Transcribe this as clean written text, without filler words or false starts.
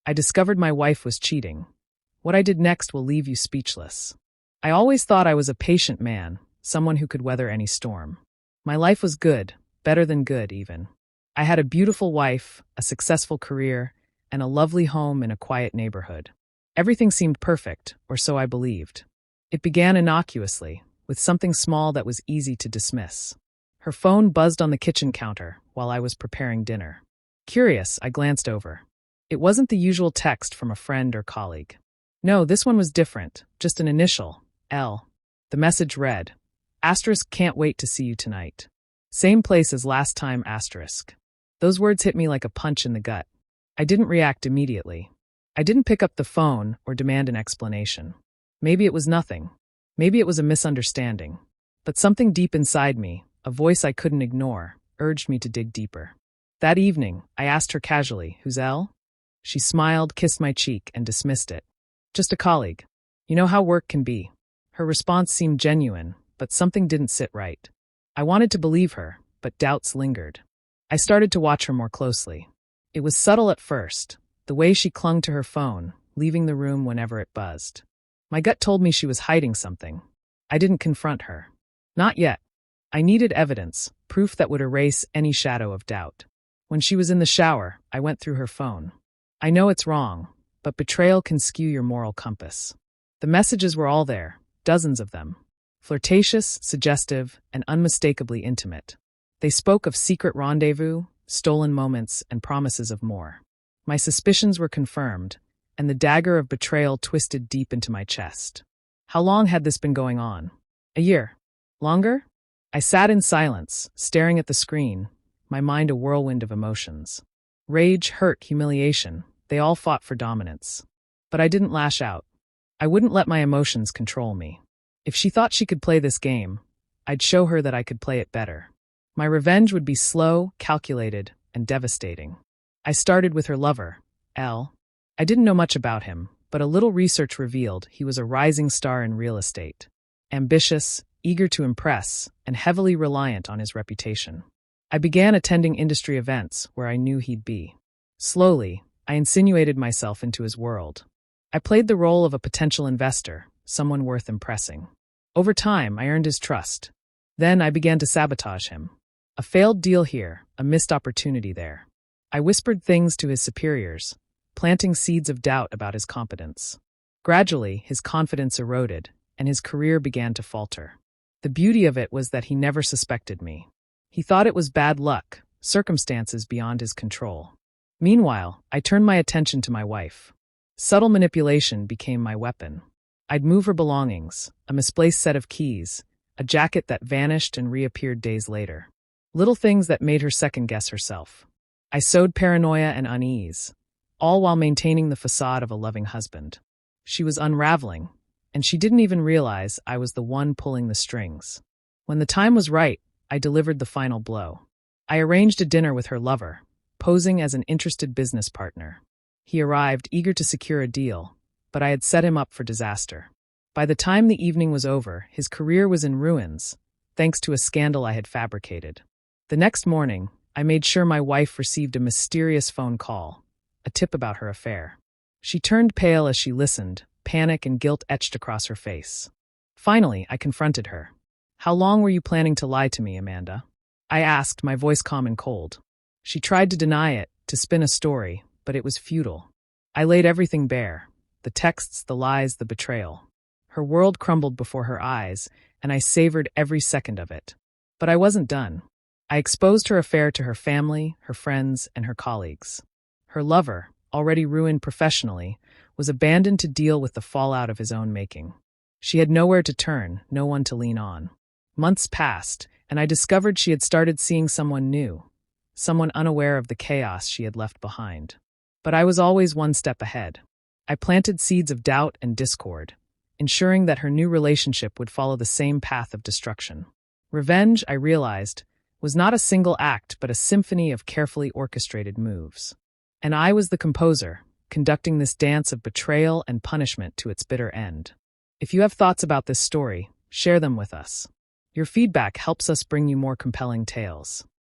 I discovered my wife was cheating. What I did next will leave you speechless. I always thought I was a patient man, someone who could weather any storm. My life was good, better than good even. I had a beautiful wife, a successful career, and a lovely home in a quiet neighborhood. Everything seemed perfect, or so I believed. It began innocuously, with something small that was easy to dismiss. Her phone buzzed on the kitchen counter while I was preparing dinner. Curious, I glanced over. It wasn't the usual text from a friend or colleague. No, this one was different, just an initial, L. The message read, "Asterisk can't wait to see you tonight. Same place as last time, asterisk." Those words hit me like a punch in the gut. I didn't react immediately. I didn't pick up the phone or demand an explanation. Maybe it was nothing. Maybe it was a misunderstanding. But something deep inside me, a voice I couldn't ignore, urged me to dig deeper. That evening, I asked her casually, "Who's L?" She smiled, kissed my cheek, and dismissed it. "Just a colleague. You know how work can be." Her response seemed genuine, but something didn't sit right. I wanted to believe her, but doubts lingered. I started to watch her more closely. It was subtle at first, the way she clung to her phone, leaving the room whenever it buzzed. My gut told me she was hiding something. I didn't confront her. Not yet. I needed evidence, proof that would erase any shadow of doubt. When she was in the shower, I went through her phone. I know it's wrong, but betrayal can skew your moral compass. The messages were all there, dozens of them. Flirtatious, suggestive, and unmistakably intimate. They spoke of secret rendezvous, stolen moments, and promises of more. My suspicions were confirmed, and the dagger of betrayal twisted deep into my chest. How long had this been going on? A year? Longer? I sat in silence, staring at the screen, my mind a whirlwind of emotions. Rage, hurt, humiliation, they all fought for dominance. But I didn't lash out. I wouldn't let my emotions control me. If she thought she could play this game, I'd show her that I could play it better. My revenge would be slow, calculated, and devastating. I started with her lover, L. I didn't know much about him, but a little research revealed he was a rising star in real estate. Ambitious, eager to impress, and heavily reliant on his reputation. I began attending industry events where I knew he'd be. Slowly, I insinuated myself into his world. I played the role of a potential investor, someone worth impressing. Over time, I earned his trust. Then I began to sabotage him. A failed deal here, a missed opportunity there. I whispered things to his superiors, planting seeds of doubt about his competence. Gradually, his confidence eroded, and his career began to falter. The beauty of it was that he never suspected me. He thought it was bad luck, circumstances beyond his control. Meanwhile, I turned my attention to my wife. Subtle manipulation became my weapon. I'd move her belongings, a misplaced set of keys, a jacket that vanished and reappeared days later. Little things that made her second-guess herself. I sowed paranoia and unease, all while maintaining the facade of a loving husband. She was unraveling, and she didn't even realize I was the one pulling the strings. When the time was right, I delivered the final blow. I arranged a dinner with her lover, posing as an interested business partner. He arrived eager to secure a deal, but I had set him up for disaster. By the time the evening was over, his career was in ruins, thanks to a scandal I had fabricated. The next morning, I made sure my wife received a mysterious phone call, a tip about her affair. She turned pale as she listened, panic and guilt etched across her face. Finally, I confronted her. "How long were you planning to lie to me, Amanda?" I asked, my voice calm and cold. She tried to deny it, to spin a story, but it was futile. I laid everything bare, the texts, the lies, the betrayal. Her world crumbled before her eyes, and I savored every second of it. But I wasn't done. I exposed her affair to her family, her friends, and her colleagues. Her lover, already ruined professionally, was abandoned to deal with the fallout of his own making. She had nowhere to turn, no one to lean on. Months passed, and I discovered she had started seeing someone new, someone unaware of the chaos she had left behind. But I was always one step ahead. I planted seeds of doubt and discord, ensuring that her new relationship would follow the same path of destruction. Revenge, I realized, was not a single act but a symphony of carefully orchestrated moves. And I was the composer, conducting this dance of betrayal and punishment to its bitter end. If you have thoughts about this story, share them with us. Your feedback helps us bring you more compelling tales.